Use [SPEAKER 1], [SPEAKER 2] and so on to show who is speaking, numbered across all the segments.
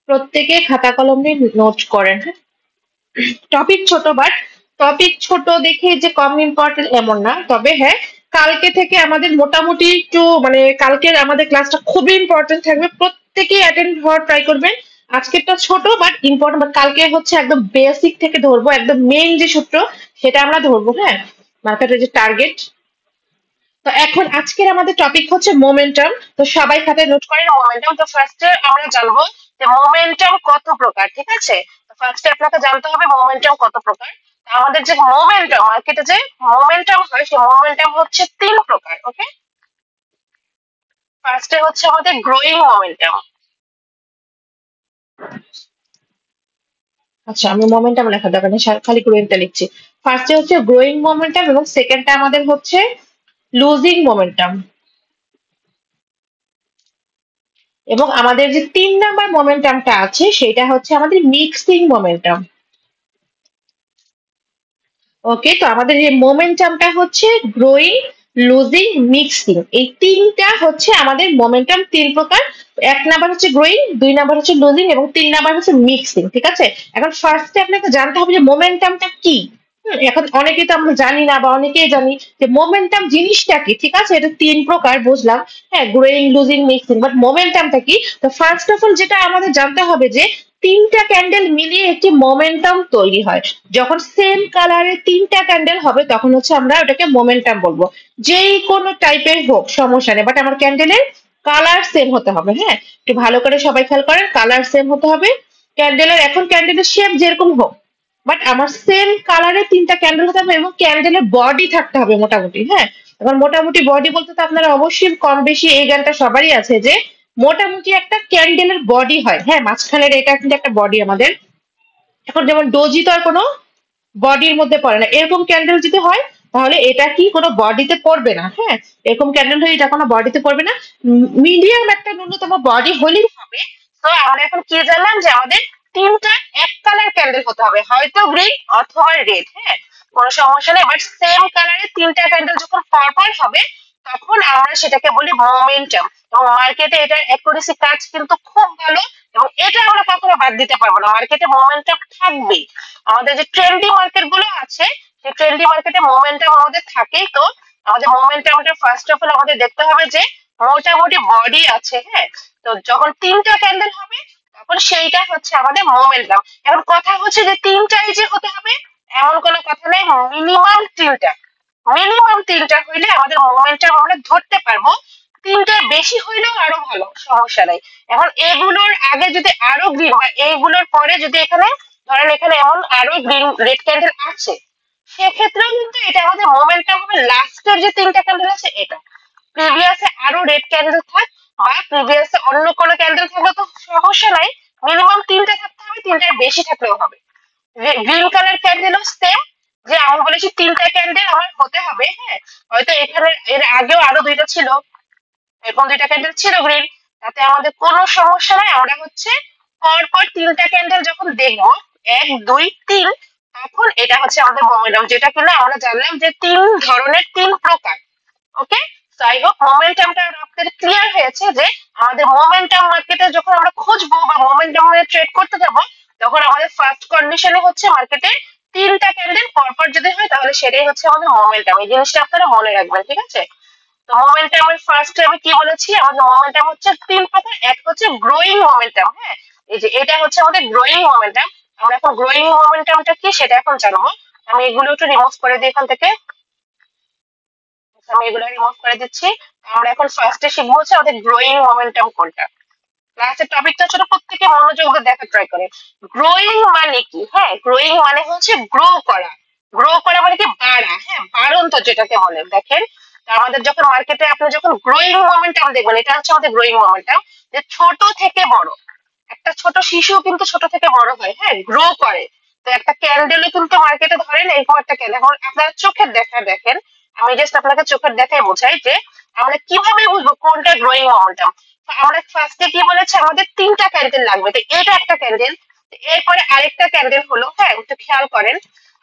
[SPEAKER 1] প্রত্যেকে খাতা কলম নিয়ে নোট করেন, হ্যাঁ। টপিক ছোট, বাট টপিক ছোট দেখে যে কম ইম্পর্টেন্ট এমন না, তবে হ্যাঁ, কালকে থেকে আমাদের মোটামুটি একটু মানে কালকের আমাদের ক্লাসটা খুবই ইম্পর্টেন্ট থাকবে, প্রত্যেকেই অ্যাটেন্ড হওয়ার ট্রাই করবেন। আজকেরটা ছোট বাট ইম্পর্টেন্ট, বাট কালকে হচ্ছে একদম বেসিক থেকে ধরবো, একদম মেইন যে সূত্র সেটা আমরা ধরবো, হ্যাঁ। মার্কেটের যে টার্গেট। তো এখন আজকের আমাদের টপিক হচ্ছে মোমেন্টাম। তো সবাই খাতায় নোট করেন মোমেন্টাম। তো ফার্স্টে আমরা জানবো যে মোমেন্টাম কত প্রকার, ঠিক আছে। তো ফার্স্টে আপনাকে জানতে হবে মোমেন্টাম কত প্রকার। তো আমাদের যে মোমেন্টাম, মার্কেটে যে মোমেন্টাম হয় সেই মোমেন্টাম হচ্ছে তিন প্রকার, ওকে। ফার্স্টে হচ্ছে আমাদের গ্রোয়িং মোমেন্টাম। আচ্ছা, আমি মোমেন্টাম লেখার দরকার নেই, খালি গ্রোয়িংটা লিখছি। ফার্স্টে হচ্ছে গ্রোয়িং মোমেন্টাম এবং সেকেন্ডটা আমাদের হচ্ছে লুজিং মোমেন্টাম। এবং আমাদের যে 3 নাম্বার মোমেন্টামটা আছে সেটা হচ্ছে আমাদের মিক্সিং মোমেন্টাম। ওকে, তো আমাদের এই মোমেন্টামটা হচ্ছে গ্রোয়িং, লুজিং, মিক্সিং, এই তিনটা হচ্ছে আমাদের মোমেন্টাম তিন প্রকার। 1 নাম্বার হচ্ছে গ্রোয়িং, 2 নাম্বার হচ্ছে লুজিং এবং 3 নাম্বার হচ্ছে মিক্সিং, ঠিক আছে। এখন ফার্স্টে আপনাকে জানতে হবে যে মোমেন্টামটা কি। এখন অনেকে তো আমরা জানি না, বা অনেকেই জানি যে মোমেন্টাম জিনিসটা কি, ঠিক আছে। এটা তিন প্রকার বুঝলাম, হ্যাঁ, গ্রোয়িং, লুজিং, মিক্সিং, বাট মোমেন্টামটা কি। তো ফার্স্ট অফ অল যেটা আমাদের জানতে হবে যে তিনটা ক্যান্ডেল মিলিয়ে একটি মোমেন্টাম তৈরি হয়। যখন সেম কালারের তিনটা ক্যান্ডেল হবে তখন হচ্ছে আমরা ওটাকে মোমেন্টাম বলবো। যেই কোনো টাইপের হোক সমস্যা নেই, বাট আমার ক্যান্ডেলের কালার সেম হতে হবে, হ্যাঁ। একটু ভালো করে সবাই খেয়াল করেন, কালার সেম হতে হবে। ক্যান্ডেলের এখন ক্যান্ডেলের শেপ যেরকম হোক, বাট আমার সেম কালারের তিনটা ক্যান্ডেল হতে হবে এবং ক্যান্ডেলের বডি থাকতে হবে মোটামুটি, হ্যাঁ। এখন মোটামুটি বডি বলতে তো আপনারা অবশ্যই কম বেশি এই জ্ঞানটা সবারই আছে যে মোটামুটি একটা ক্যান্ডেলের বডি হয়, হ্যাঁ, মাঝখানের এটা কিন্তু একটা বডি আমাদের। এখন যেমন ডোজি তো আর কোনো বডির মধ্যে পড়ে না, এরকম ক্যান্ডেল যদি হয় তাহলে এটা কি কোনো বডিতে পড়বে না, হ্যাঁ। এরকম ক্যান্ডেল হলে এটা কোনো বডিতে পড়বে না। মিডিয়াম একটা ন্যূনতম বডি হলেই হবে। তো আমরা এখন কি জানলাম যে আমাদের তিনটা এক কালার ক্যান্ডেল হতে হবে, হয়তো গ্রিন অথবা রেড, হ্যাঁ, কোনো সমস্যা নেই। বাট সেম কালারের তিনটা ক্যান্ডেল যখন পরপর হবে তখন আমরা সেটাকে বলি মোমেন্টাম। এবং মার্কেটে এটার অ্যাকুরেসি কাজ কিন্তু খুব ভালো, এবং এটা আমরা কখনো বাদ দিতে পারবো না, মার্কেটে মোমেন্টাম থাকবেই। আমাদের যে ট্রেন্ডি মার্কেট গুলো আছে সেই ট্রেন্ডি মার্কেটে মোমেন্টাম আমাদের থাকেই। তো আমাদের মোমেন্টামটা ফার্স্ট অফ অল আমাদের দেখতে হবে যে মোটামুটি বডি আছে, হ্যাঁ। তো যখন তিনটা ক্যান্ডেল হবে তখন সেইটা হচ্ছে আমাদের মোমেন্টাম। এখন কথা হচ্ছে যে তিনটাই যে হতে হবে এমন কোনো কথা নেই, মিনিমাম তিনটা, মিনিমাম তিনটা হইলে আমাদের মোমেন্টাম আমরা ধরতে পারবো। তিনটার বেশি হইলেও আরো ভালো, সমস্যা নাই। এখন এগুলোর আগে যদি আরো গ্রিন বা এইগুলোর পরে যদি এখানে ধরেন এখানে এমন আরো গ্রিন রেড ক্যান্ডেল আছে, সেক্ষেত্রেও কিন্তু এটা আমাদের মোমেন্টাম হবে। লাস্টের যে তিনটা ক্যান্ডেল আছে এটা, প্রিভিয়াসে আরো রেড ক্যান্ডেল থাক বা প্রিভিয়াসে অন্য কোনো ক্যান্ডেল থাকলে তো সমস্যা নাই, মিনিমাম তিনটা থাকতে হবে, তিনটার বেশি থাকলেও হবে। গ্রিন কালার ক্যান্ডেলও সেম, যে আমি বলেছি তিনটা ক্যান্ডেল আমার হতে হবে, হ্যাঁ। হয়তো এখানে এর আগেও আরো দুইটা ছিল, এরকম দুইটা ক্যান্ডেল ছিল গ্রিন, তাতে আমাদের কোনো সমস্যা নাই। আমরা হচ্ছে পরপর তিনটা ক্যান্ডেল যখন দেখবো, 1 2 3, তখন এটা হচ্ছে আমাদের মোমেন্টাম, যেটা কিনা আমরা জানলাম যে তিন ধরনের, তিন প্রকার, ওকে। তো আই হোপ মোমেন্টামটা আপনাদের ক্লিয়ার হয়েছে যে আমাদের মোমেন্টাম মার্কেটে যখন আমরা খুঁজবো বা মোমেন্টাম ট্রেড করতে যাবো, তখন আমাদের ফার্স্ট কন্ডিশনে হচ্ছে মার্কেটে তিনটা ক্যান্ডেল পরপর যদি হয় তাহলে সেটাই হচ্ছে আমাদের মোমেন্টাম। এই জিনিসটা আপনারা মনে রাখবেন, ঠিক আছে। তো মোমেন্টামের ফার্স্টে আমি কি বলেছি, আমাদের মোমেন্টাম হচ্ছে তিন প্রকার। এক হচ্ছে গ্রোয়িং মোমেন্টাম, হ্যাঁ, এই যে এটা হচ্ছে আমাদের গ্রোয়িং মোমেন্টাম। আমরা এখন গ্রোয়িং মোমেন্টামটা কি সেটা এখন জানবো। আমি এগুলো একটু রিমুভ করে দিই এখান থেকে, আমি এগুলো রিমুভ করে দিচ্ছি। আমরা এখন ফার্স্টে শিখবো হচ্ছে আমাদের গ্রোয়িং মোমেন্টাম কোনটা। ক্লাসের টপিকটা ছোট, প্রত্যেকে মনোযোগ দিয়ে দেখা ট্রাই করে। গ্রোয়িং মানে কি, হ্যাঁ, গ্রোয়িং মানে হচ্ছে গ্রো করা। গ্রো করা মানে কি বাড়া, হ্যাঁ, বাড়ন্ত যেটাকে বলে। দেখেন, আমাদের যখন মার্কেটে আপনি যখন গ্রোয়িং মোমেন্টাম দেখবেন, এটা হচ্ছে আমাদের গ্রোয়িং মোমেন্টাম, যে ছোট থেকে বড়। একটা ছোট শিশু কিন্তু ছোট থেকে বড় হয়, হ্যাঁ, গ্রো করে। তো একটা ক্যান্ডেলও কিন্তু মার্কেটে ধরেন এরকম একটা ক্যান্ডেল, এখন আপনারা চোখের দেখা দেখেন, আমি জাস্ট আপনাকে চোখের দেখায় বোঝাই যে আমরা কিভাবে বুঝবো কোনটা গ্রোয়িং মোমেন্টাম। আমরা ফার্স্টে কি বলেছি, আমাদের তিনটা ক্যান্ডেল লাগবে, তো এটা একটা ক্যান্ডেল, এরপরে আরেকটা ক্যান্ডেল হলো, হ্যাঁ, একটু খেয়াল করেন।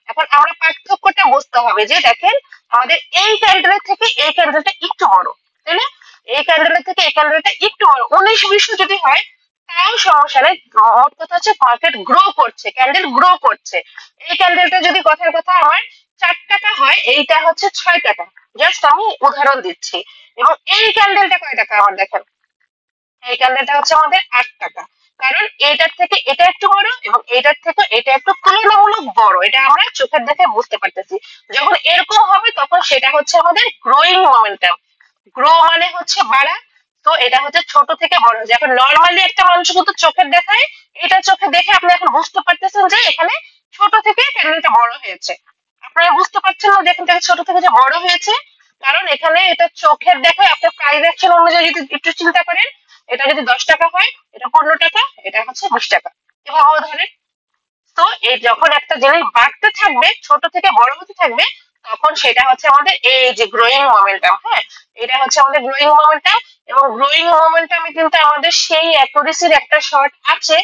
[SPEAKER 1] এখন আমরা পার্থক্যটা বুঝতে হবে যে দেখেন, আমাদের এই ক্যান্ডেলের থেকে এই ক্যান্ডেলটা একটু বড়, তাই না। এই ক্যান্ডেলের থেকে এই ক্যান্ডেলটা একটু বড়, 19 20 যদি হয় তাও সমস্যা নেই, মোট কথা হচ্ছে মার্কেট গ্রো করছে, ক্যান্ডেল গ্রো করছে। এই ক্যান্ডেলটা যদি কথার কথা আমার 4 টাকা হয়, এইটা হচ্ছে 6 টাকা, জাস্ট আমি উদাহরণ দিচ্ছি। এবং এই ক্যান্ডেলটা কয় টাকা আমার দেখেন, এই ক্যান্ডেলটা হচ্ছে আমাদের 8 টাকা। কারণ এটার থেকে এটা একটু বড় এবং এটার থেকে এটা একটু তুলনামূলক বড়, এটা আমরা চোখের দেখে বুঝতে পারতেছি। যখন এরকম হবে তখন সেটা হচ্ছে আমাদের গ্রোয়িং মোমেন্টাম। গ্রো মানে হচ্ছে বাড়া, তো এটা হচ্ছে ছোট থেকে বড়। যখন নর্মালি একটা মানুষ কিন্তু চোখের দেখায়, এটা চোখে দেখে আপনি এখন বুঝতে পারতেছেন যে এখানে ছোট থেকে ক্যান্ডেলটা বড় হয়েছে। আপনারা বুঝতে পারছেন না যে এখান থেকে ছোট থেকে যে বড় হয়েছে? কারণ এখানে এটা চোখের দেখায়, আপনার প্রাইস অ্যাকশন অনুযায়ী যদি একটু চিন্তা করেন, এটা যদি 10 টাকা হয়, এটা 15 টাকা, এটা হচ্ছে 20 টাকা, এভাবেও ধরেন। তো এই যখন একটা জিনিস বাড়তে থাকবে, ছোট থেকে বড় হতে থাকবে, তখন সেটা হচ্ছে আমাদের এই যে গ্রোয়িং মোমেন্টাম। হ্যাঁ, এটা হচ্ছে আমাদের গ্রোয়িং মোমেন্টাম। এবং গ্রোয়িং মোমেন্টামে কিন্তু আমাদের সেই অ্যাকুরেসির একটা শর্ট আছে,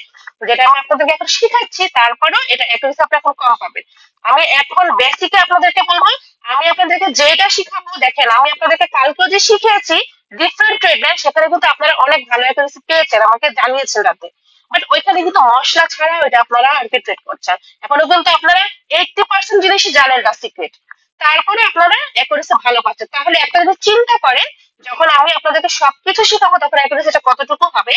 [SPEAKER 1] যেটা আমি আপনাদেরকে এখন শিখাচ্ছি। তারপরেও এটা অ্যাকুরেসি আপনি এখন কম পাবেন। আমি এখন বেসিকে আপনাদেরকে বলবো, আমি আপনাদেরকে যেটা শিখাবো, দেখেন আমি আপনাদেরকে কালকে যে শিখিয়েছি ডিফারেন্ট ট্রেড লাইন, সেখানে কিন্তু আপনারা অনেক ভালো অ্যাকুরেসি পেয়েছেন, আমাকে জানিয়েছেন রাতে। বাট ওইখানে কিন্তু মশলা ছাড়া ওইটা আপনারা আর কি ট্রেড করছেন। এখনো কিন্তু আপনারা 80% জিনিসই জানেন না সিক্রেট, তারপরে আপনারা অ্যাকুরেসি ভালো পাচ্ছেন। তাহলে একটা যদি চিন্তা করেন, যখন আমি আপনাদেরকে সবকিছু শেখাবো তখন অ্যাকুরেসিটা কতটুকু হবে।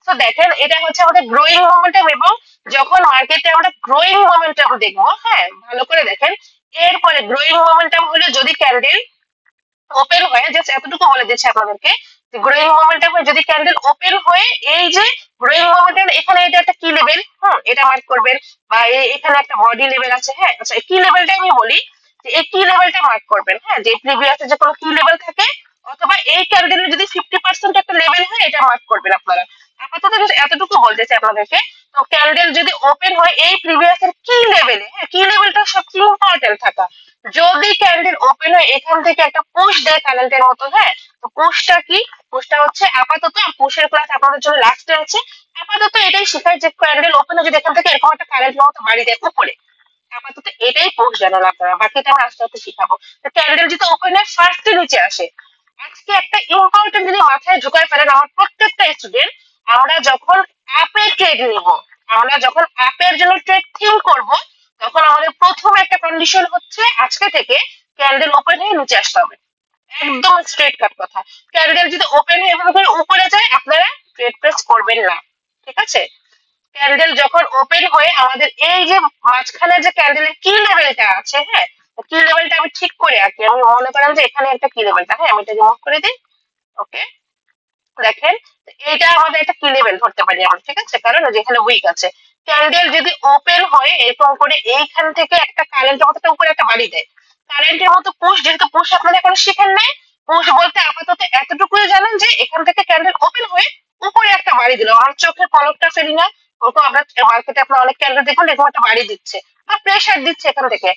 [SPEAKER 1] তো দেখেন, এটা হচ্ছে আমাদের গ্রোয়িং মোমেন্টাম। এবং যখন মার্কেটে আমরা গ্রোয়িং মোমেন্টাম দেখবো, হ্যাঁ ভালো করে দেখেন, এরপরে গ্রোয়িং মোমেন্টাম হলে যদি ক্যান্ডেল ওপেন হয়ে, জাস্ট এতটুকু বলে দিচ্ছি আপনাদেরকে, গ্রোয়িং মোমেন্টাম হয়ে যদি ক্যান্ডেল ওপেন হয়ে, এই যে গ্রোয়িং মোমেন্টাম, এখানে এটা একটা কি লেভেল, এটা মার্ক করবেন। বা এখানে একটা বডি লেভেল আছে। হ্যাঁ, আচ্ছা এই কি লেভেলটা আমি বলি, যে এই কি লেভেলটা মার্ক করবেন। হ্যাঁ, যে প্রিভিয়াসে যে কোনো কি লেভেল থাকে, অথবা এই ক্যান্ডেলের যদি 50% একটা লেভেল হয়, এটা মার্ক করবেন আপনারা। আপাতত just এতটুকু বলতেছি আপনাদেরকে। তো ক্যান্ডেল যদি ওপেন হয় এই প্রিভিয়াসের কি লেভেলে, হ্যাঁ কি লেভেলটা সবচেয়ে ইম্পর্টেন্ট থাকা। যদি ক্যান্ডেল ওপেন হয় এখান থেকে একটা পুশ দেয় কারেন্টের মতো, হ্যাঁ, তো পুশটা কি, পুশটা হচ্ছে আপাতত, পুশের ক্লাস আপনাদের জন্য লাস্টে আছে। আপাতত এটাই শেখায় যে ক্যান্ডেল ওপেন হয় যদি এখান থেকে এরকম একটা কারেন্টের মতো বাড়ি দেয় উপরে, আপাতত এটাই পোস্ট জানান আপনারা, বাকিটা আমরা আস্তে আস্তে শিখাবো। তো ক্যান্ডেল যদি ওপেন হয় ফার্স্টে নিচে আসে। আজকে একটা ইম্পর্টেন্ট যদি মাথায় ঢুকায় ফেলেন আমার প্রত্যেকটা স্টুডেন্ট, আমরা যখন অ্যাপে ট্রেড নিব, আমরা যখন অ্যাপের জন্য ট্রেড থিঙ্ক করব, তখন আমাদের প্রথম একটা কন্ডিশন হচ্ছে আজকে থেকে ক্যান্ডেল ওপেন হয়ে নিচে আসতে হবে। একদম স্ট্রেট কাট কথা। ক্যান্ডেল যদি ওপেন হয়ে এভাবে করে উপরে যায়, আপনারা ট্রেড প্রেস করবেন না, ঠিক আছে? ক্যান্ডেল যখন ওপেন হয়ে আমাদের এই যে মাঝখানে যে ক্যান্ডেলের কি লেভেলটা আছে, হ্যাঁ কি লেভেলটা আমি ঠিক করে আঁকি। আমি মনে করেন যে এখানে একটা কি লেভেলটা, হ্যাঁ আমি এটা রিমুভ করে দিই। ওকে, দেখেন এটা আমাদের একটা কি লেভেল ধরতে পারি আমরা, ঠিক আছে? কারণ যেখানে উইক আছে, ক্যান্ডেল যদি ওপেন হয় এরকম করে এইখান থেকে একটা কারেন্টের মতো উপরে একটা বাড়ি দেয়, কারেন্টের মতো পুশ, যেহেতু পুশ আপনারা এখনো শিখেন নাই, পুশ বলতে আপাতত এতটুকুই জানেন যে এখান থেকে ক্যান্ডেল ওপেন হয়ে উপরে একটা বাড়ি দিল। আমার চোখের পলকটা ফেলি না, ওরকম আমরা মার্কেটে আপনার অনেক ক্যান্ডেল দেখুন এরকম একটা বাড়ি দিচ্ছে বা প্রেসার দিচ্ছে, এখান থেকে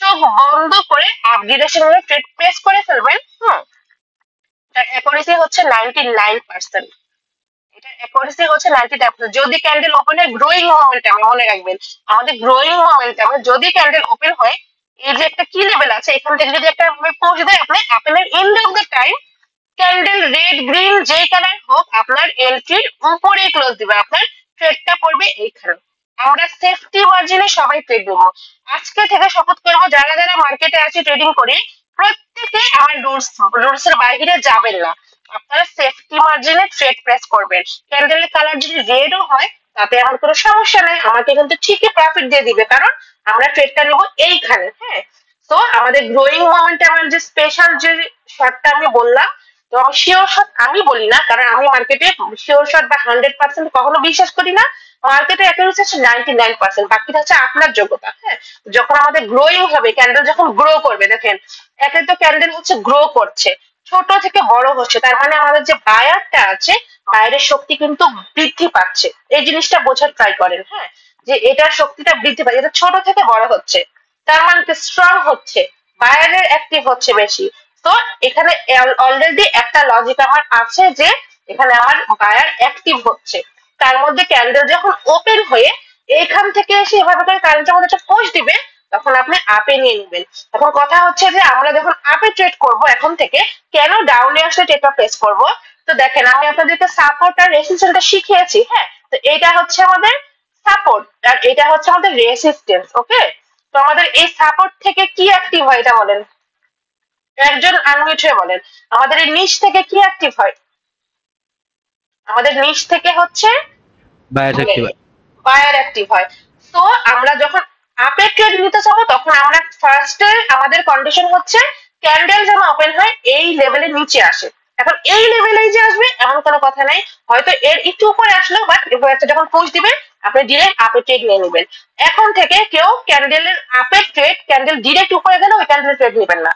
[SPEAKER 1] চোখ বন্ধ করে আপ ডিরেকশনে ট্রেড প্রেস করে ফেলবেন। তার অ্যাকুরেসি হচ্ছে 99%। এটা অ্যাকুরেসি হচ্ছে 99%। যদি ক্যান্ডেল ওপেন হয় গ্রোয়িং মোমেন্টামে, মনে রাখবেন আমাদের গ্রোয়িং মোমেন্টামে যদি ক্যান্ডেল ওপেন হয়, এই যে একটা কি লেভেল আছে এখান থেকে যদি একটা পৌঁছে দেয়, আপনি আপনার end of the time candle red green যে কালার হোক, আপনার এন্ট্রির উপরে ক্লোজ দিবে, আপনার ট্রেডটা পড়বে এইখানে। আমরা সেফটি মার্জিনে সবাই ট্রেড দেবো। আজকে থেকে শপথ করবো, যারা যারা মার্কেটে আছে ট্রেডিং করি, প্রত্যেকে আমার রুলস এর বাইরে যাবেন না। আপনারা সেফটি মার্জিনে ট্রেড প্রেস করবেন। ক্যান্ডেলের কালার যদি রেডও হয় তাতে আমার কোনো সমস্যা নাই, আমাকে কিন্তু ঠিকই প্রফিট দিয়ে দিবে, কারণ আমরা ট্রেডটা নেবো এইখানে। হ্যাঁ, তো আমাদের গ্রোয়িং মোমেন্টে আমার যে স্পেশাল যে শর্টটা আমি বললাম, তো শিওর শট আমি বলি না, কারণ আমি মার্কেটে শিওর শট বা 100% কখনো বিশ্বাস করি না। মার্কেটে অ্যাকুরেসি হচ্ছে 99%, বাকিটা হচ্ছে আপনার যোগ্যতা। হ্যাঁ, যখন আমাদের গ্রোয়িং হবে, ক্যান্ডেল যখন গ্রো করবে, দেখেন একে তো ক্যান্ডেল হচ্ছে গ্রো করছে, ছোট থেকে বড় হচ্ছে, তার মানে আমাদের যে বায়ারটা আছে, বায়ারের শক্তি কিন্তু বৃদ্ধি পাচ্ছে। এই জিনিসটা বোঝার ট্রাই করেন। হ্যাঁ, যে এটার শক্তিটা বৃদ্ধি পাচ্ছে, এটা ছোট থেকে বড় হচ্ছে, তার মানে স্ট্রং হচ্ছে, বায়ারের অ্যাক্টিভ হচ্ছে বেশি। তো এখানে অলরেডি একটা লজিক আমার আছে যে এখানে আমার বায়ার অ্যাক্টিভ হচ্ছে। তার মধ্যে ক্যান্ডেল যখন ওপেন হয়ে এখান থেকে এসে এভাবে করে কারেন্টের মধ্যে একটা পুশ দিবে, তখন আপনি আপে নিয়ে নেবেন। এখন কথা হচ্ছে যে আমরা যখন আপে ট্রেড করব এখন থেকে, কেন ডাউনে আসলে ট্রেডটা প্রেস করব? তো দেখেন আমি আপনাদেরকে সাপোর্ট আর রেসিস্ট্যান্সটা শিখিয়েছি। হ্যাঁ, তো এটা হচ্ছে আমাদের সাপোর্ট আর এটা হচ্ছে আমাদের রেসিস্টেন্স। ওকে, তো আমাদের এই সাপোর্ট থেকে কি অ্যাক্টিভ হয় এটা বলেন, একজন আনমিউট হয়ে বলেন। আমাদের এই নিচ থেকে কি অ্যাক্টিভ হয়? আমাদের নিচ থেকে হচ্ছে বায়ার অ্যাক্টিভ হয়। তো আমরা যখন আপে ট্রেড নিতে যাবো তখন আমরা ফার্স্টে আমাদের কন্ডিশন হচ্ছে ক্যান্ডেল যেন ওপেন হয় এই লেভেলের নিচে আসে। এখন এই লেভেলেই যে আসবে এমন কোনো কথা নাই, হয়তো এর একটু উপরে আসলো, বাট যখন পুশ দিবে আপনি ডিরেক্ট আপে ট্রেড নিয়ে নেবেন। এখন থেকে কেউ ক্যান্ডেলের আপে ট্রেড, ক্যান্ডেল ডিরেক্ট উপরে গেলে ওই ক্যান্ডেলের ট্রেড নেবেন না,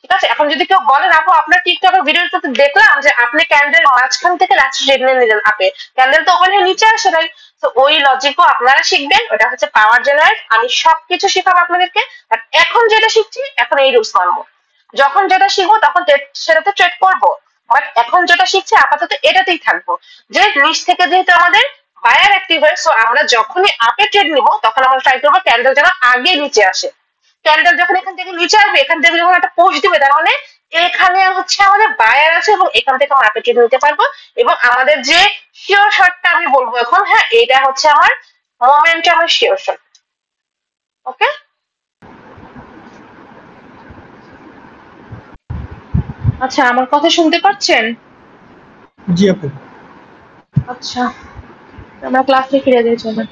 [SPEAKER 1] ঠিক আছে? এখন যদি কেউ বলেন আপু আপনার টিকটকের ভিডিওতে দেখলাম যে আপনি ক্যান্ডেল মাঝখান থেকে লাস্ট ট্রেড নিয়ে নিলেন আপে, ক্যান্ডেল তো ওখানে নিচে আসে নাই। তো ওই লজিকও আপনারা শিখবেন, ওটা হচ্ছে পাওয়ার জেনারেট। আমি সবকিছু শিখাবো আপনাদেরকে, বাট এখন যেটা শিখছি এখন এই রুলস মানবো, যখন যেটা শিখবো তখন সেটাতে ট্রেড করবো, বাট এখন যেটা শিখছি আপাতত এটাতেই থাকবো। যে নিচ থেকে যেহেতু আমাদের বায়ার অ্যাক্টিভ হয়, সো আমরা যখনই আপে ট্রেড নিবো তখন আমরা ট্রাই করবো ক্যান্ডেল যেন আগে নিচে আসে। ক্যান্ডেল যখন এখান থেকে নিচে আসবে, এখান থেকে যখন একটা পোস্ট দিবে, তার মানে এখানে হচ্ছে আমাদের বায়ার আছে এবং এখান থেকে আমরা ট্রেড নিতে পারবো। এবং আমাদের যে শিওর শটটা আমি বলবো এখন, হ্যাঁ, এটা হচ্ছে আমার মোমেন্টামের শিওর শট। ওকে, আচ্ছা আমার কথা শুনতে পাচ্ছেন?
[SPEAKER 2] জি আপু।
[SPEAKER 1] আচ্ছা, আমরা ক্লাসে ফিরে যাই চলো।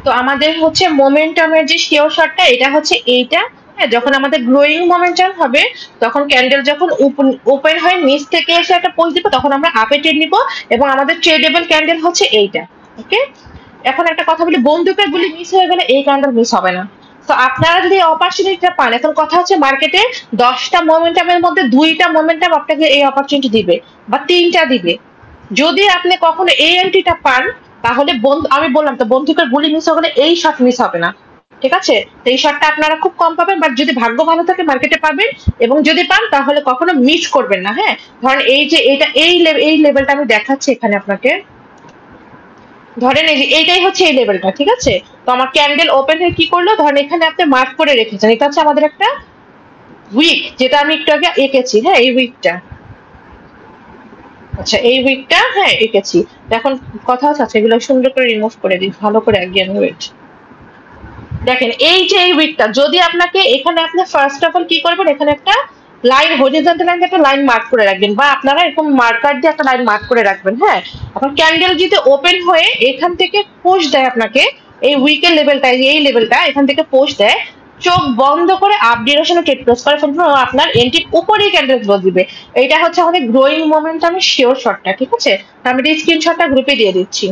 [SPEAKER 1] তো আমাদের হচ্ছে মোমেন্টামের যে শিওর শটটা, এটা হচ্ছে এইটা। হ্যাঁ, যখন আমাদের গ্রোয়িং মোমেন্টাম হবে তখন ক্যান্ডেল যখন ওপেন হয় নিচ থেকে এসে একটা পোস্ট দিব তখন আমরা আপে ট্রেড নিব এবং আমাদের ট্রেডেবল ক্যান্ডেল হচ্ছে এইটা। ওকে, এখন একটা কথা বলি, বন্দুকের গুলি মিস হয়ে গেলে এই ক্যান্ডেল মিস হবে না। তো আপনারা যদি অপরচুনিটিটা পান, এখন কথা হচ্ছে মার্কেটে 10টা মোমেন্টামের মধ্যে 2টা মোমেন্টাম আপনাকে এই অপরচুনিটি দিবে বা 3টা দিবে। যদি আপনি কখনো এই এন্ট্রিটা পান তাহলে আমি বললাম তো বন্দুকের গুলি মিস হলে এই শট মিস হবে না, ঠিক আছে? তো এই শটটা আপনারা খুব কম পাবেন, বাট যদি ভাগ্য ভালো থাকে মার্কেটে পাবেন, এবং যদি পান তাহলে কখনো মিস করবেন না। হ্যাঁ, ধরেন এই যে এটা এই লেভেলটা আমি দেখাচ্ছি এখানে আপনাকে, ধরেন এই যে এইটাই হচ্ছে এই লেভেলটা, ঠিক আছে? তো আমার ক্যান্ডেল ওপেন হয়ে কি করলো, ধরেন এখানে আপনি মার্ক করে রেখেছেন, এটা হচ্ছে আমাদের একটা উইক যেটা আমি একটু আগে এঁকেছি। হ্যাঁ, এই উইকটা, আচ্ছা এই উইকটা হ্যাঁ এঁকেছি। এখন কথা হচ্ছে এগুলো সুন্দর করে রিমুভ করে দিই ভালো করে একজন। ওয়েট, দেখেন এই যে এই উইকটা যদি আপনাকে এখানে আপনি ফার্স্ট অফ অল কি করবেন, এখানে একটা লাইন হরিজন্টাল লাইন একটা লাইন মার্ক করে রাখবেন, বা আপনারা এরকম মার্কার দিয়ে একটা লাইন মার্ক করে রাখবেন। হ্যাঁ, এখন ক্যান্ডেল যদি ওপেন হয়ে এখান থেকে পোস্ট দেয় আপনাকে, এই উইকের লেভেলটা এই লেভেলটা এখান থেকে পোস্ট দেয়, চোখ বন্ধ করে আপ ডিরেকশনে ট্রেড ক্লোজ করে ফেলবেন এবং আপনার এন্ট্রির উপরেই ক্যান্ডেল ক্লোজ দিবে। এটা হচ্ছে আমাদের গ্রোয়িং মোমেন্টামের শিওর শটটা, ঠিক আছে? আমি এই স্ক্রিনশটটা গ্রুপে দিয়ে দিচ্ছি।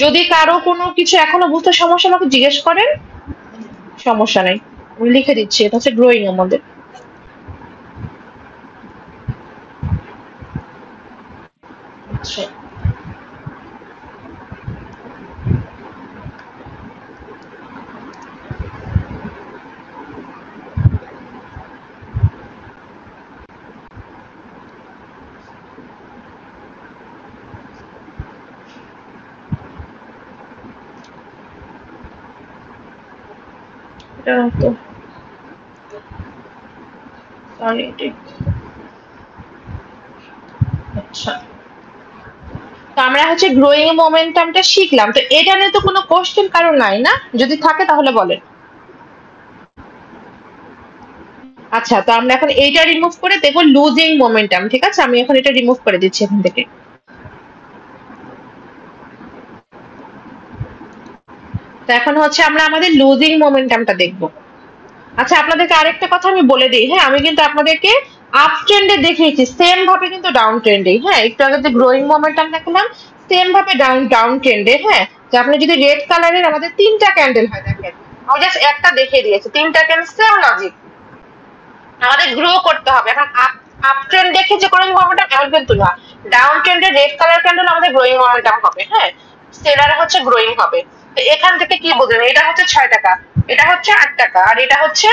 [SPEAKER 1] যদি কারো কোনো কিছু এখনো বুঝতে সমস্যা আমাকে জিজ্ঞেস করেন, সমস্যা নেই, আমি লিখে দিচ্ছি। এটা হচ্ছে গ্রোয়িং আমাদের। আচ্ছা, এটা তো সরি, আচ্ছা, তো আমরা হচ্ছে গ্রোয়িং মোমেন্টামটা শিখলাম। তো এটা নিয়ে তো কোনো কোশ্চেন কারো নাই না? যদি থাকে তাহলে বলেন। আচ্ছা, তো আমরা এখন এইটা রিমুভ করে দেখবো লুজিং মোমেন্টাম, ঠিক আছে? আমি এখন এটা রিমুভ করে দিচ্ছি এখান থেকে। তো এখন হচ্ছে আমরা আমাদের লুজিং মোমেন্টামটা দেখবো। আচ্ছা, আপনাদেরকে আরেকটা কথা আমি বলে দিই। হ্যাঁ, আমি কিন্তু আপনাদেরকে আপ ট্রেন্ডে দেখিয়েছি, সেম ভাবে কিন্তু ডাউন ট্রেন্ডে। হ্যাঁ, একটু আগে যে গ্রোয়িং মোমেন্টাম দেখালাম সেম ভাবে ডাউন ট্রেন্ডে। হ্যাঁ, যে আপনি যদি রেড কালারের আমাদের 3টা ক্যান্ডেল হয়, দেখেন আমি জাস্ট একটা দেখিয়ে দিয়েছি, 3টা ক্যান্ডেল সেম লজিক, আমাদের গ্রো করতে হবে। এখন আপ ট্রেন্ড দেখে যে গ্রোয়িং মোমেন্টাম এমন কিন্তু না, ডাউন ট্রেন্ডে রেড কালার ক্যান্ডেল আমাদের গ্রোয়িং মোমেন্টাম হবে। হ্যাঁ, সেলারে হচ্ছে গ্রোয়িং হবে। তো এখান থেকে কি বোঝেন, এটা হচ্ছে 6 টাকা, এটা হচ্ছে 8 টাকা, আর এটা হচ্ছে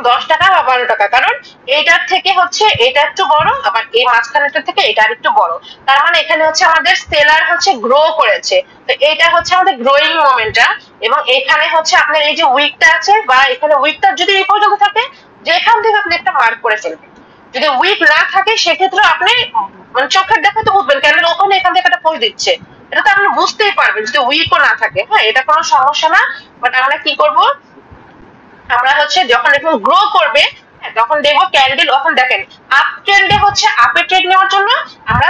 [SPEAKER 1] 10 টাকা বা 12 টাকা, কারণ এটার থেকে হচ্ছে এটা একটু বড়, আবার এই মাঝখানেরটা থেকে এটা আরেকটু বড়। তার মানে এখানে হচ্ছে আমাদের সেলার হচ্ছে গ্রো করেছে। তো এটা হচ্ছে আমাদের গ্রোয়িং মোমেন্টাম। এবং এখানে হচ্ছে আপনার এই যে উইকটা আছে, বা এখানে উইকটা যদি এই পর্যন্ত থাকে, যেখান থেকে আপনি একটা মার্ক করে ফেলবেন, যদি উইক না থাকে সেক্ষেত্রে আপনি মানে চোখের দেখাতে বুঝবেন ক্যান্ডেল ওপেন এখান থেকে একটা পোজ দিচ্ছে, এটা তো আপনি বুঝতেই পারবেন যদি উইকও না থাকে। হ্যাঁ, এটা কোনো সমস্যা না। বাট আমরা কি করব, আমরা হচ্ছে যখন এরকম গ্রো করবে তখন দেখবো ক্যান্ডেল, এখন দেখেন আপ ট্রেন্ডে হচ্ছে আপে ট্রেড নেওয়ার জন্য আমরা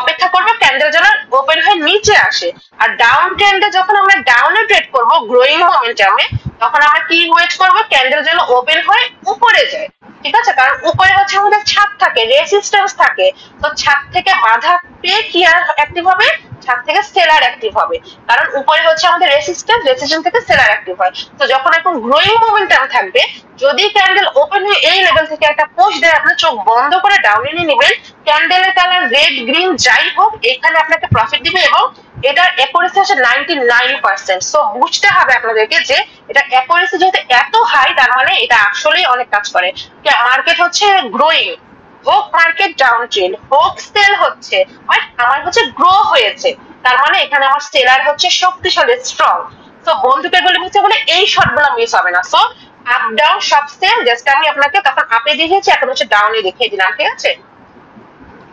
[SPEAKER 1] অপেক্ষা করবো ক্যান্ডেল যেন ওপেন হয়ে নিচে আসে, আর ডাউন ট্রেন্ডে যখন আমরা ডাউনে ট্রেড করবো গ্রোয়িং মোমেন্টামে তখন আমরা কি ওয়েট করবো ক্যান্ডেল যেন ওপেন হয়ে উপরে যায়। ঠিক আছে, কারণ উপরে হচ্ছে আমাদের ছাদ থাকে, রেসিস্ট্যান্স থাকে, তো ছাদ থেকে বাধা পেয়ে কি আর অ্যাক্টিভ হবে, ছাদ থেকে সেলার অ্যাক্টিভ হবে, কারণ উপরে হচ্ছে আমাদের রেসিস্ট্যান্স, রেসিস্ট্যান্স থেকে সেলার অ্যাক্টিভ হয়। তো যখন এখন গ্রোয়িং মোমেন্টাম থাকবে, যদি ক্যান্ডেল ওপেন হয়ে এই লেভেল থেকে একটা পুশ দেয় আপনি চোখ বন্ধ করে ডাউনে নিয়ে নেবেন, ক্যান্ডেলের কালার রেড গ্রিন যাই হোক এখানে আপনাকে প্রফিট দিবে এবং এটার অ্যাকুরেসি হচ্ছে 99%। সো বুঝতে হবে আপনাদেরকে যে এটা অ্যাকুরেসি যেহেতু এত হাই তার মানে এটা আসলেই অনেক কাজ করে। মার্কেট হচ্ছে গ্রোয়িং, হোক মার্কেট ডাউন ট্রেন্ড, হোক সেল হচ্ছে, বাট আমার হচ্ছে গ্রো হয়েছে, তার মানে এখানে আমার সেলার হচ্ছে শক্তিশালী, স্ট্রং। তো বন্ধুকে বলে বুঝতে বলে এই শর্টগুলো মিস হবে না। সো আপ ডাউন সব সেম, জাস্ট আমি আপনাকে তখন আপে দেখিয়েছি, এখন হচ্ছে ডাউনে দেখিয়ে দিলাম। ঠিক আছে,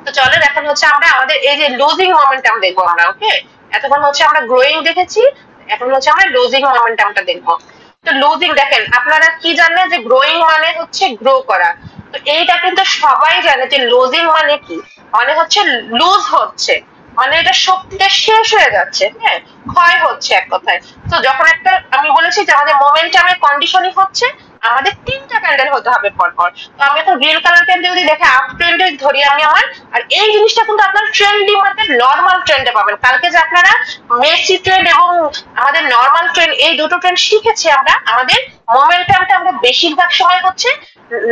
[SPEAKER 1] তো চলেন এখন হচ্ছে আমরা আমাদের এই যে লুজিং মোমেন্টাম দেখবো আমরা। ওকে, এতক্ষণ হচ্ছে আমরা গ্রোয়িং দেখেছি, এখন হচ্ছে আমরা লুজিং মোমেন্টামটা দেখবো। তো লুজিং দেখেন, আপনারা কি জানেন যে গ্রোয়িং মানে হচ্ছে গ্রো করা, তো এইটা কিন্তু সবাই জানে যে লুজিং মানে কি, মানে হচ্ছে লুজ হচ্ছে, মানে এটা শক্তিটা শেষ হয়ে যাচ্ছে, হ্যাঁ ক্ষয় হচ্ছে এক কথায়। তো যখন একটা আমি বলেছি যে আমাদের মোমেন্টামের কন্ডিশনই হচ্ছে আমাদের তিনটা ক্যান্ডেল হতে হবে পরপর। তো আমি এখন গ্রিন কালার ক্যান্ডেল যদি দেখে আপ ট্রেন্ডে ধরি আমি আমার, আর এই জিনিসটা কিন্তু আপনার ট্রেন্ডি মার্কেট নরমাল ট্রেন্ডে পাবেন। কালকে যে আপনারা মেসি ট্রেন্ড এবং আমাদের নরমাল ট্রেন্ড এই দুটো ট্রেন্ড শিখেছি আমরা, আমাদের মোমেন্টামটা আমরা বেশিরভাগ সময় হচ্ছে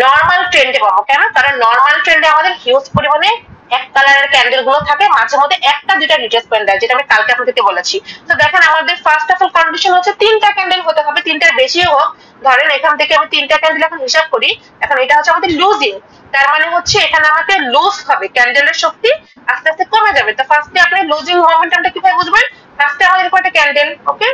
[SPEAKER 1] নরমাল ট্রেন্ডে পাবো। কেন? কারণ নরমাল ট্রেন্ডে আমাদের হিউজ পরিমাণে এক কালারের ক্যান্ডেল গুলো থাকে, মাঝে মধ্যে একটা দুটা রিট্রেসমেন্ট দেয়, যেটা আমি কালকে আপনাদেরকে বলেছি। তো দেখেন আমাদের ফার্স্ট অফ অল কন্ডিশন হচ্ছে তিনটা ক্যান্ডেল হতে হবে, তিনটার বেশিও হোক। ধরেন এখান থেকে আমি তিনটা ক্যান্ডেল এখন হিসাব করি, এখন এটা হচ্ছে আমাদের লুজিং, তার মানে হচ্ছে এখানে আমাকে লুজ হবে, ক্যান্ডেলের শক্তি আস্তে আস্তে কমে যাবে। তো ফার্স্টে আপনি লুজিং মোমেন্টামটা কিভাবে বুঝবেন, ফার্স্টে আমাদের একটা ক্যান্ডেল, ওকে,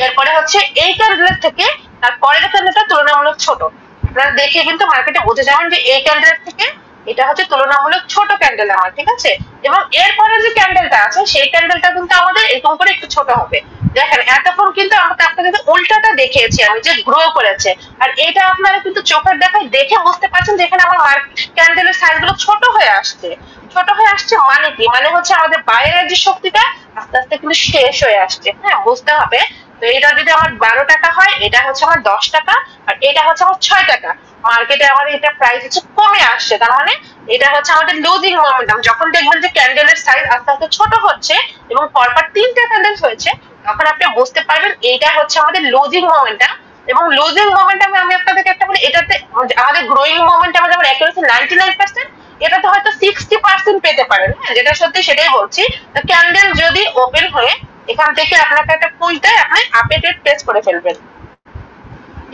[SPEAKER 1] এরপরে হচ্ছে এই ক্যান্ডেলের থেকে তারপরের ক্যান্ডেলটা তুলনামূলক ছোট। আপনারা দেখে কিন্তু মার্কেটে বুঝে যাবেন যে এই ক্যান্ডেলের থেকে এটা হচ্ছে তুলনামূলক ছোট ক্যান্ডেল আমার, ঠিক আছে। এবং এরপরে যে ক্যান্ডেলটা আছে সেই ক্যান্ডেলটা কিন্তু আমাদের এরকম করে একটু ছোট হবে। দেখেন এতক্ষণ কিন্তু আমাকে আপনাদের উল্টাটা দেখিয়েছি আমি, যে গ্রো করেছে, আর এটা আপনারা কিন্তু চোখের দেখায় দেখে বুঝতে পারছেন যে এখানে আমার ক্যান্ডেলের সাইজ গুলো ছোট হয়ে আসছে। ছোট হয়ে আসছে মানে কি, মানে হচ্ছে আমাদের বাইরের যে শক্তিটা আস্তে আস্তে কিন্তু শেষ হয়ে আসছে। হ্যাঁ, বুঝতে হবে। তো এটা যদি আমার 12 টাকা হয়, এটা হচ্ছে আমার 10 টাকা, আর এটা হচ্ছে আমার 6 টাকা, মার্কেটে আমার এটা প্রাইস হচ্ছে কমে আসছে, তার মানে এটা হচ্ছে আমাদের লুজিং মোমেন্টাম। যখন দেখবেন যে ক্যান্ডেলের সাইজ আস্তে আস্তে ছোট হচ্ছে এবং পরপর তিনটা ক্যান্ডেল হয়েছে, তখন আপনি বুঝতে পারবেন এইটা হচ্ছে আমাদের লুজিং মোমেন্টাম। এবং লুজিং মোমেন্টামে আমি আপনাদেরকে একটা বলি, এটাতে আমাদের গ্রোয়িং মোমেন্টামে যেমন অ্যাকুরেসি 99%, এটাতে হয়তো 60% পেতে পারেন। হ্যাঁ, যেটা সত্যি সেটাই বলছি। তো ক্যান্ডেল যদি ওপেন হয়ে এখান থেকে আপনাকে একটা পুশ দেয়, আপনি আপে ট্রেড প্লেস করে ফেলবেন,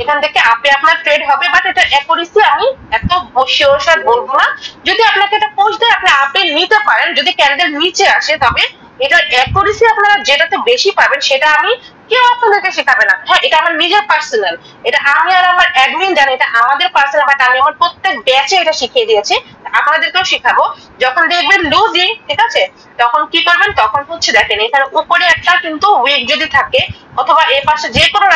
[SPEAKER 1] এখান থেকে আপে আপনার ট্রেড হবে। বাট এটা অ্যাকুরেসি আমি এত শিওর বলবো না, যদি আপনাকে এটা পুশ দেয় আপনি আপে নিতে পারেন, যদি ক্যান্ডেল নিচে আসে তবে এটার অ্যাকুরেসি আপনারা যেটাতে বেশি পাবেন সেটা আমি কেউ আপনাদেরকে শেখাবে না। হ্যাঁ, এটা আমার নিজের পার্সোনাল, এটা আমি আর আমার অ্যাডমিন জানি, এটা আমাদের পার্সোনাল, বাট আমি আমার প্রত্যেক ব্যাচে এটা শিখিয়ে দিয়েছি, আপনাদেরকেও শেখাবো। যখন দেখবেন লুজিং, ঠিক আছে, তখন কি করবেন, তখন হচ্ছে দেখেন এখানে উপরে একটা কিন্তু উইক যদি থাকে অথবা এর পাশে যে কোনো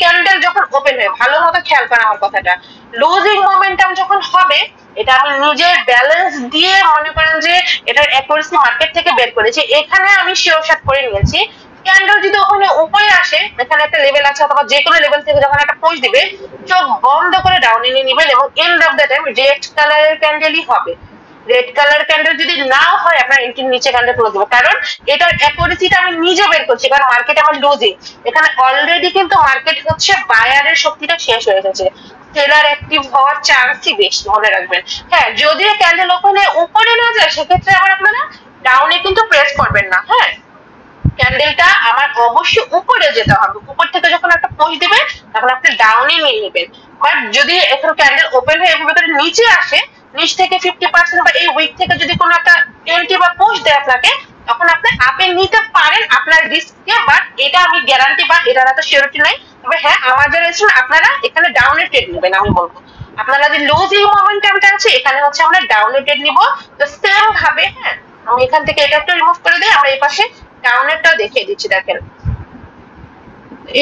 [SPEAKER 1] ক্যান্ডেল যখন ওপেন হয়, ভালো মতো খেয়াল করেন আমার কথাটা, লুজিং মোমেন্টাম যখন হবে, এটা আমি নিজের ব্যালেন্স দিয়ে মনে করেন যে এটার অ্যাকুরেসি মার্কেট থেকে বের করেছি, এখানে আমি শিওর শার্ট করে নিয়েছি। ক্যান্ডেল যদি ওখানে উপরে আসে, এখানে একটা লেভেল আছে অথবা যে কোনো লেভেল থেকে যখন একটা পুশ দিবে, চোখ বন্ধ করে ডাউনে নিয়ে নেবেন এবং end of the time red কালারের ক্যান্ডেলই হবে। রেড কালার ক্যান্ডেল যদি নাও হয় আপনার এন্ট্রির নিচে ক্যান্ডেল খুলে দেবো, কারণ এটার অ্যাকুরেসিটা আমি নিজে বের করছি, কারণ মার্কেট আমার লুজিং। এখানে অলরেডি কিন্তু মার্কেট হচ্ছে বায়ারের শক্তিটা শেষ হয়ে গেছে, সেলার অ্যাক্টিভ হওয়ার চান্সই বেশি, মনে রাখবেন। হ্যাঁ, যদিও ক্যান্ডেল ওখানে উপরে না যায় সেক্ষেত্রে আবার আপনারা ডাউনে কিন্তু প্রেস করবেন না। হ্যাঁ, ক্যান্ডেলটা আমার অবশ্যই উপরে যেতে হবে, উপর থেকে যখন একটা পুশ দিবে তখন আপনি ডাউনে নিয়ে নেবেন। বাট যদি এখন ক্যান্ডেল ওপেন হয়ে এভাবে করে নিচে আসে, নিচ থেকে 50% বা এই উইক থেকে যদি কোনো একটা এন্ট্রি বা পুশ দেয় আপনাকে, তখন আপনি আপে নিতে পারেন আপনার রিস্কে। বাট এটা আমি গ্যারান্টি বা এটার এত সিওরিটি নাই, তবে হ্যাঁ আমার যারা আপনারা এখানে ডাউনে ট্রেড নেবেন আমি বলবো। আপনারা যে লুজিং মোমেন্টামটা আছে এখানে হচ্ছে আমরা ডাউনেটেড নিব। তো সেম ভাবে, হ্যাঁ, আমি এখান থেকে এটা একটু রিমুভ করে দিই, আমরা এই পাশে ডাউনেটটাও দেখিয়ে দিচ্ছি। দেখেন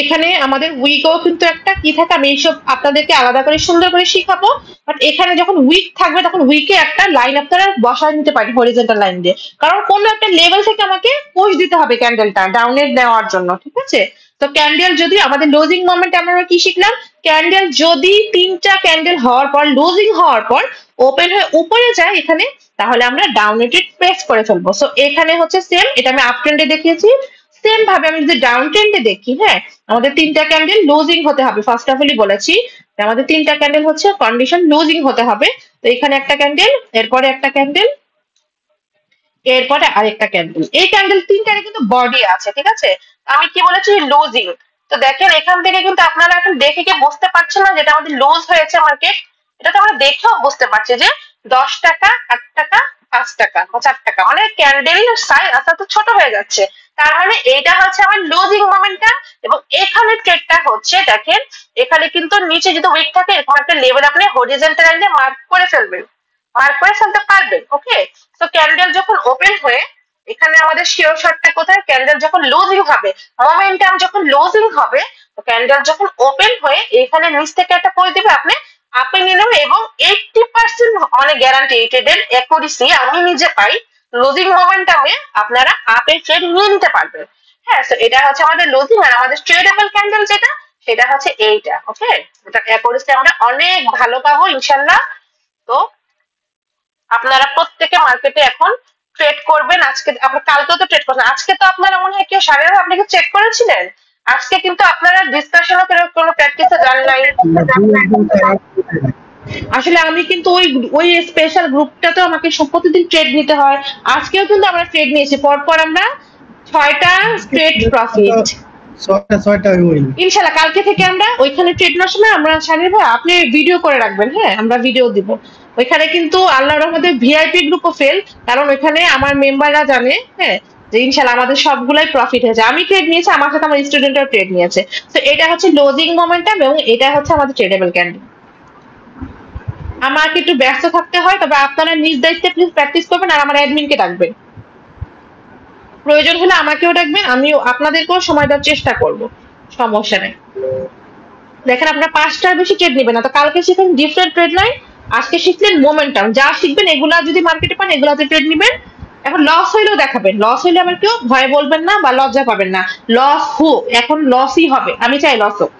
[SPEAKER 1] এখানে আমাদের উইকও কিন্তু একটা কি থাকে, আমি এইসব আপনাদেরকে আলাদা করে সুন্দর করে শিখাবো। বাট এখানে যখন উইক থাকবে তখন উইকে একটা লাইন আপনারা বসায় নিতে পারেন হরিজন্টাল লাইন দিয়ে, কারণ কোন একটা লেভেল থেকে আমাকে পুশ দিতে হবে ক্যান্ডেলটা ডাউনের নেওয়ার জন্য, ঠিক আছে? তো ক্যান্ডেল যদি আমাদের লুজিং মোমেন্ট, আমরা কি শিখলাম, ক্যান্ডেল যদি 3টা ক্যান্ডেল হওয়ার পর লুজিং হওয়ার পর ওপেন হয়ে উপরে যায় এখানে, তাহলে আমরা ডাউনেটেড প্রেস করে ফেলবো। সো এখানে হচ্ছে সেম, এটা আমি আপ ট্রেন্ডে দেখিয়েছি। সেম ভাবে আমি যদি ডাউন ট্রেন্ডে দেখি, হ্যাঁ, আমাদের 3টা ক্যান্ডেল লুজিং হতে হবে। ফার্স্ট অফ অলই বলেছি আমাদের 3টা ক্যান্ডেল হচ্ছে কন্ডিশন লুজিং হতে হবে। তো এখানে একটা ক্যান্ডেল, এরপরে একটা ক্যান্ডেল, এরপরে আরেকটা ক্যান্ডেল। এই ক্যান্ডেল 3টারে কিন্তু বডি আছে, ঠিক আছে? আমি কি বলেছি, লুজিং। তো দেখেন এখান থেকে কিন্তু আপনারা এখন দেখে কি বুঝতে পারছেন না যেটা আমাদের লুজ হয়েছে মার্কেট? এটা তো আমরা দেখেও বুঝতে পারছি যে 10 টাকা, 8 টাকা, 5 টাকা বা 4 টাকা, মানে ক্যান্ডেল সাইজ আস্তে আস্তে ছোট হয়ে যাচ্ছে। তার মানে এটা হচ্ছে আমার লুজিং মোমেন্টটা। এবং এখানে ট্রেডটা হচ্ছে, দেখেন এখানে কিন্তু নিচে যদি উইক থাকে এরকম একটা লেভেল আপনি হরিজন্টাল লাইনে মার্ক করে ফেলবেন, মার্ক করে ফেলতে পারবেন। ওকে, তো ক্যান্ডেল যখন ওপেন হয়ে, এখানে আমাদের শিওর শর্টটা কোথায়, ক্যান্ডেল যখন লুজিং হবে, মোমেন্টাম যখন লুজিং হবে, তো ক্যান্ডেল যখন ওপেন হয়ে এখানে নিচ থেকে একটা করে দিবে, আপনি আপে নিয়ে নেবেন। এবং 80% মানে গ্যারান্টিড এর অ্যাকুরেসি আমি নিজে পাই লুজিং মোমেন্টামে, আপনারা আপে ট্রেড নিয়ে নিতে পারবেন। হ্যাঁ, তো এটা হচ্ছে আমাদের লুজিং। আর আমাদের ট্রেডেবল ক্যান্ডেল যেটা, সেটা হচ্ছে এইটা। ওকে, এটা অ্যাকুরেসি আমরা অনেক ভালো পাবো ইনশাল্লাহ। তো আপনারা প্রত্যেকে মার্কেটে এখন ট্রেড করবেন। আজকে আপনার, কালকেও তো ট্রেড করছেন, আজকে তো আপনারা মনে হয় কেউ সাড়ে আপনাকে চেক করেছিলেন। আজকে কিন্তু আপনারা ডিসকাশনও কোনো প্র্যাকটিসে যান নাই। আসলে আমি কিন্তু ওই ওই স্পেশাল গ্রুপটাতে আমাকে প্রতিদিন ট্রেড নিতে হয়। আজকেও কিন্তু আমরা ট্রেড নিয়েছি, পরপর আমরা 6টা ট্রেড প্রফিট,
[SPEAKER 2] 6টা
[SPEAKER 1] ইনশাল্লাহ। কালকে থেকে আমরা ওইখানে ট্রেড নেওয়ার সময় আমরা শানির ভাই আপনি ভিডিও করে রাখবেন, হ্যাঁ, আমরা ভিডিও দিব ওইখানে। কিন্তু আল্লাহর রহমতে ভিআইপি গ্রুপও ফেল, কারণ ওইখানে আমার মেম্বাররা জানে, হ্যাঁ, যে ইনশাল্লাহ আমাদের সবগুলাই প্রফিট হয়েছে। আমি ট্রেড নিয়েছি, আমার সাথে আমার স্টুডেন্টও ট্রেড নিয়েছে। তো এটা হচ্ছে লুজিং মোমেন্টাম এবং এটা হচ্ছে আমাদের ট্রেডেবল ক্যান্ডেল। আমাকে একটু ব্যস্ত থাকতে হয়, তবে আপনারা নিজ দায়িত্বে প্লিজ প্র্যাকটিস করবেন আর আমার অ্যাডমিনকে ডাকবেন, প্রয়োজন হলে আমাকেও ডাকবেন, আমিও আপনাদেরকেও সময় দেওয়ার চেষ্টা করব, সমস্যা নেই। দেখেন আপনার 5টার বেশি ট্রেড নেবেন না। তো কালকে শিখেন ডিফারেন্ট ট্রেড লাইন, আজকে শিখলেন মোমেন্টাম। যা শিখবেন এগুলা যদি মার্কেটে পান এগুলাতে ট্রেড নেবেন। এখন লস হইলেও দেখাবেন, লস হইলে আবার কেউ ভয় বলবেন না বা লজ্জা পাবেন না। লস হোক, এখন লসই হবে, আমি চাই লস হোক।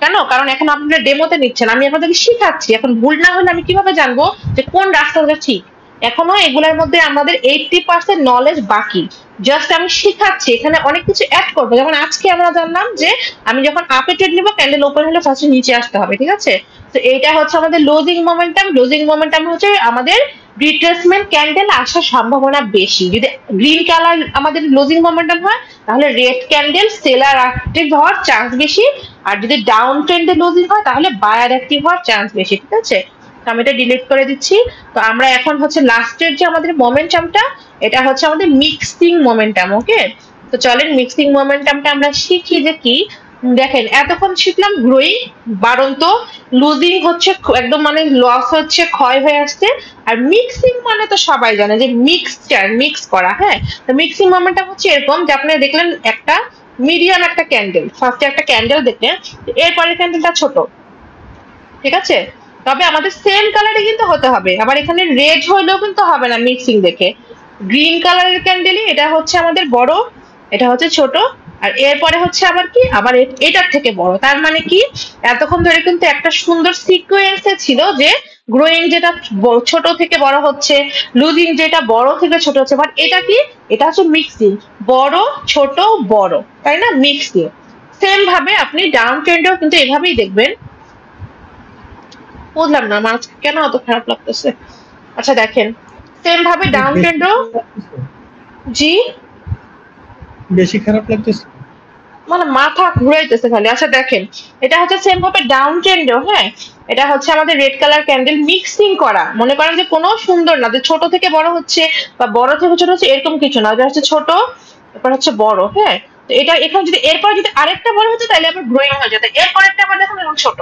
[SPEAKER 1] কেন? কারণ এখন আপনারা ডেমোতে নিচ্ছেন, আমি আপনাদেরকে শিখাচ্ছি। এখন ভুল না হলে আমি কিভাবে জানবো যে কোন রাস্তাটা ঠিক? এখনো এগুলোর মধ্যে আমাদের 80% নলেজ বাকি, জাস্ট আমি শিখাচ্ছি। এখানে অনেক কিছু অ্যাড করবো। যেমন আজকে আমরা জানলাম যে আমি যখন আপে ট্রেড নিবো ক্যান্ডেল ওপেন হলে ফার্স্টে নিচে আসতে হবে, ঠিক আছে? তো এইটা হচ্ছে আমাদের লুজিং মোমেন্টাম। লুজিং মোমেন্টাম হচ্ছে আমাদের রিট্রেসমেন্ট ক্যান্ডেল আসার সম্ভাবনা বেশি। যদি গ্রিন কালার আমাদের লুজিং মোমেন্টাম হয়, তাহলে রেড ক্যান্ডেল সেলার অ্যাক্টিভ হওয়ার চান্স বেশি। আর যদি ডাউন ট্রেন্ডে লুজিং হয় তাহলে বায়ার অ্যাক্টিভ হওয়ার চান্স বেশি, ঠিক আছে? তো আমি এটা ডিলিট করে দিচ্ছি। তো আমরা এখন হচ্ছে লাস্টের যে আমাদের মোমেন্টামটা, এটা হচ্ছে আমাদের মিক্সিং মোমেন্টাম। ওকে, তো চলেন মিক্সিং মোমেন্টামটা আমরা শিখি যে কি। দেখেন এতক্ষণ শিখলাম গ্রোয়িং, বাড়ন্ত, লুজিং হচ্ছে একদম মানে লস হচ্ছে, ক্ষয় হয়ে আসছে। আর মিক্সিং মানে তো সবাই জানে যে মিক্সচার, মিক্স করা। হ্যাঁ, তো মিক্সিং মোমেন্টাম হচ্ছে এরকম যে আপনি দেখলেন একটা মিডিয়াম একটা ক্যান্ডেল, ফার্স্টে একটা ক্যান্ডেল দেখলেন, এরপরের ক্যান্ডেলটা ছোট, ঠিক আছে? তবে আমাদের সেম কালারে কিন্তু হতে হবে। আবার এখানে রেড হইলেও কিন্তু হবে না মিক্সিং দেখে। গ্রিন কালারের ক্যান্ডেলই এটা হচ্ছে আমাদের বড়, এটা হচ্ছে ছোট, আর এরপরে হচ্ছে আবার কি, আবার এটার থেকে বড়। তার মানে কি, এতক্ষণ ধরে কিন্তু একটা সুন্দর সিকোয়েন্সে ছিল যে গ্রোয়িং যেটা ছোট থেকে বড় হচ্ছে, লুজিং যেটা বড় থেকে ছোট হচ্ছে। বাট এটা কি, এটা হচ্ছে মিক্সিং, বড় ছোট বড়, তাই না? মিক্সিং। সেম ভাবে আপনি ডাউন ট্রেন্ডেও কিন্তু এভাবেই দেখবেন। বুঝলাম না মাছ কেন অত খারাপ লাগতেছে। আচ্ছা দেখেন সেম ভাবে ডাউন ট্রেন্ডও, জি
[SPEAKER 2] বেশি খারাপ লাগতেছে,
[SPEAKER 1] মানে মাথা ঘুরাইতেছে খালি। আচ্ছা দেখেন এটা হচ্ছে সেম ভাবে ডাউন ট্রেন্ডও, হ্যাঁ, এটা হচ্ছে আমাদের রেড কালার ক্যান্ডেল মিক্সিং করা। মনে করেন যে কোনো সুন্দর না যে ছোট থেকে বড় হচ্ছে বা বড় থেকে ছোট হচ্ছে, এরকম কিছু না। এটা হচ্ছে ছোট, এরপর হচ্ছে বড়। হ্যাঁ, তো এটা এখানে যদি এরপর যদি আরেকটা বড় হচ্ছে তাহলে আবার গ্রোয়িং হয়ে যেত, এরপর একটা আবার দেখুন এরকম ছোট।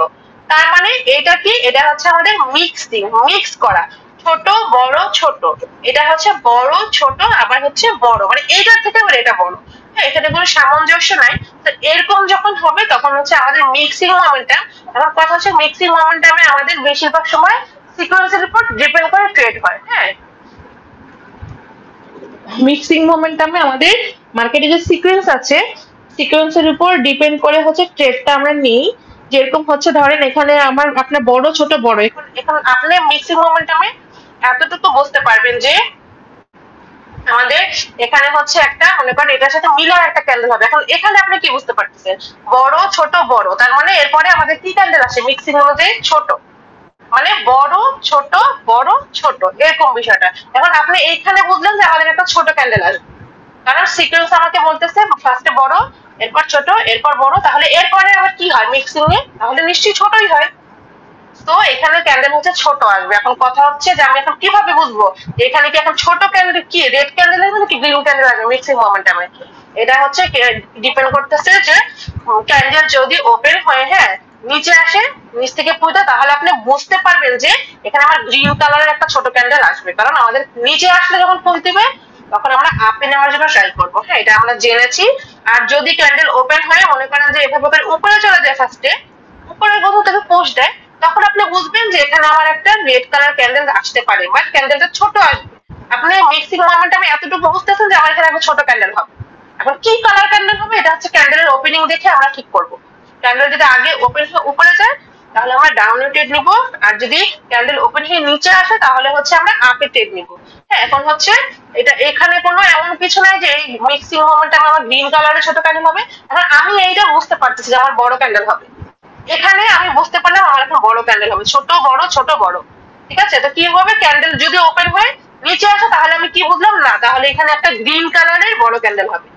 [SPEAKER 1] তার মানে এটা কি, এটা হচ্ছে আমাদের মিক্সিং, মিক্স করা, ছোট বড় ছোট, এটা হচ্ছে বড় ছোট আবার হচ্ছে বড়, মানে এইটার থেকে আবার এটা বড়। হ্যাঁ, এখানে কোনো সামঞ্জস্য নাই। তো এরকম যখন হবে তখন হচ্ছে আমাদের মিক্সিং মোমেন্টাম। এখন কথা হচ্ছে মিক্সিং মোমেন্টামে আমাদের বেশিরভাগ সময় সিকোয়েন্সের উপর ডিপেন্ড করে ট্রেড হয়। হ্যাঁ, মিক্সিং মোমেন্টামে আমাদের মার্কেটে যে সিকোয়েন্স আছে, সিকোয়েন্সের উপর ডিপেন্ড করে হচ্ছে ট্রেডটা আমরা নিই। যেরকম হচ্ছে ধরেন এখানে আমার আপনার বড় ছোট বড়, এখন এখন আপনি মিক্সিং মোমেন্টামে এতটুকু বুঝতে পারবেন যে আমাদের এখানে হচ্ছে একটা, মনে করেন এটার সাথে মিলার একটা ক্যান্ডেল হবে। এখন এখানে আপনি কি বুঝতে পারতেছেন, বড় ছোট বড়, তার মানে এরপরে আমাদের কি ক্যান্ডেল আসে মিক্সিং অনুযায়ী ছোট, মানে বড় ছোট বড় ছোট, এরকম বিষয়টা। এখন আপনি এইখানে বুঝলেন যে আমাদের একটা ছোট ক্যান্ডেল আসবে, কারণ সিকোয়েন্স আমাকে বলতেছে ফার্স্টে বড়, এরপর ছোট, এরপর বড়, তাহলে এরপরে আবার কি হয় মিক্সিং এ, তাহলে নিশ্চয়ই ছোটই হয়। তো এখানে ক্যান্ডেল হচ্ছে ছোট আসবে। এখন কথা হচ্ছে যে আমি এখন কিভাবে বুঝবো যে এখানে কি এখন ছোট ক্যান্ডেল, কি রেড ক্যান্ডেল আসবে নাকি গ্রিন ক্যান্ডেল আসবে মিক্সিং মোমেন্টামে? এটা হচ্ছে ডিপেন্ড করতেছে যে ক্যান্ডেল যদি ওপেন হয়ে হ্যাঁ নিচে আসে, নিচ থেকে পুরোটা, তাহলে আপনি বুঝতে পারবেন যে এখানে আমার গ্রিন কালারের একটা ছোট ক্যান্ডেল আসবে, কারণ আমাদের নিচে আসলে যখন ফুল দিবে তখন আমরা আপে নেওয়ার জন্য ট্রাই করবো। হ্যাঁ, এটা আমরা জেনেছি। আর যদি ক্যান্ডেল ওপেন হয়ে মনে করেন যে এভাবে উপরে চলে যায়, ফার্স্টে উপরের কোথাও থেকে পোস্ট দেয়, তখন আপনি বুঝবেন যে এখানে আমার একটা রেড কালার ক্যান্ডেল আসতে পারে, বাট ক্যান্ডেলটা ছোট আসবে। আপনি মিক্সিং মোমেন্টামে এতটুকু বুঝতেছেন যে আমার এখানে একটা ছোট ক্যান্ডেল হবে। এখন কি কালার ক্যান্ডেল হবে এটা হচ্ছে ক্যান্ডেলের ওপেনিং দেখে আমরা ঠিক করবো। ক্যান্ডেল যদি আগে ওপেন হয়ে উপরে যায় তাহলে আমরা ডাউন ট্রেড নিব, আর যদি ক্যান্ডেল ওপেন হয়ে নিচে আসে তাহলে হচ্ছে আমরা আপে ট্রেড নিব। হ্যাঁ, এখন হচ্ছে এটা এখানে কোনো এমন কিছু নাই যে এই মিক্সিং মোমেন্টামে আমার গ্রিন কালারের ছোট ক্যান্ডেল হবে। এখন আমি এইটা বুঝতে পারতেছি যে আমার বড় ক্যান্ডেল হবে, এখানে আমি বুঝতে পারলাম আমার এখন বড় ক্যান্ডেল হবে, ছোট বড় ছোট বড়। ঠিক আছে, তো কি হবে ক্যান্ডেল যদি ওপেন হয়ে নিচে আসে তাহলে আমি কি বুঝলাম, না তাহলে এখানে একটা গ্রিন কালারের বড় ক্যান্ডেল হবে,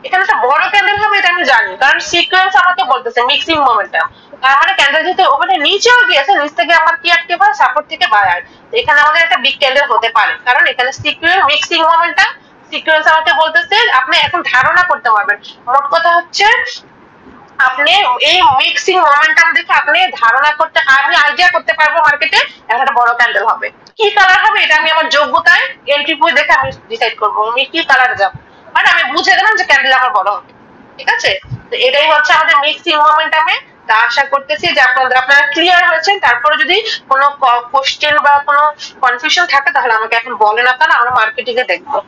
[SPEAKER 1] এখানে একটা বড় ক্যান্ডেল হবে, এটা আমি জানি, কারণ সিকোয়েন্স আমাকে বলতেছে মিক্সিং মোমেন্টাম। তার মানে ক্যান্ডেল যেহেতু ওপেনে নিচেও গিয়েছে, নিচ থেকে আমার কি অ্যাক্টিভ হয়, সাপোর্ট থেকে বায়ার, এখানে আমাদের একটা বিগ ক্যান্ডেল হতে পারে, কারণ এখানে সিকোয়েন্স মিক্সিং মোমেন্টাম। সিকোয়েন্স আমাকে বলতেছে আপনি এখন ধারণা করতে পারবেন। মোট কথা হচ্ছে আপনি এই মিক্সিং মোমেন্টাম দেখে আপনি ধারণা করতে, আমি আইডিয়া করতে পারবো মার্কেটে একটা বড় ক্যান্ডেল হবে। কি কালার হবে এটা আমি আমার যোগ্যতায় এন্ট্রি বই দেখে আমি ডিসাইড করবো আমি কি কালারে যাবো, বাট আমি বুঝে গেলাম যে ক্যান্ডেল আমার বড় হবে। ঠিক আছে, তো এটাই হচ্ছে আমাদের মিক্সিং মোমেন্টামে। তা আশা করতেছি যে আপনারা ক্লিয়ার হয়েছেন। তারপরে যদি কোনো কোশ্চেন বা কোনো কনফিউশন থাকে তাহলে আমাকে এখন বলেন, আপনারা আমরা মার্কেটিং এ দেখবো।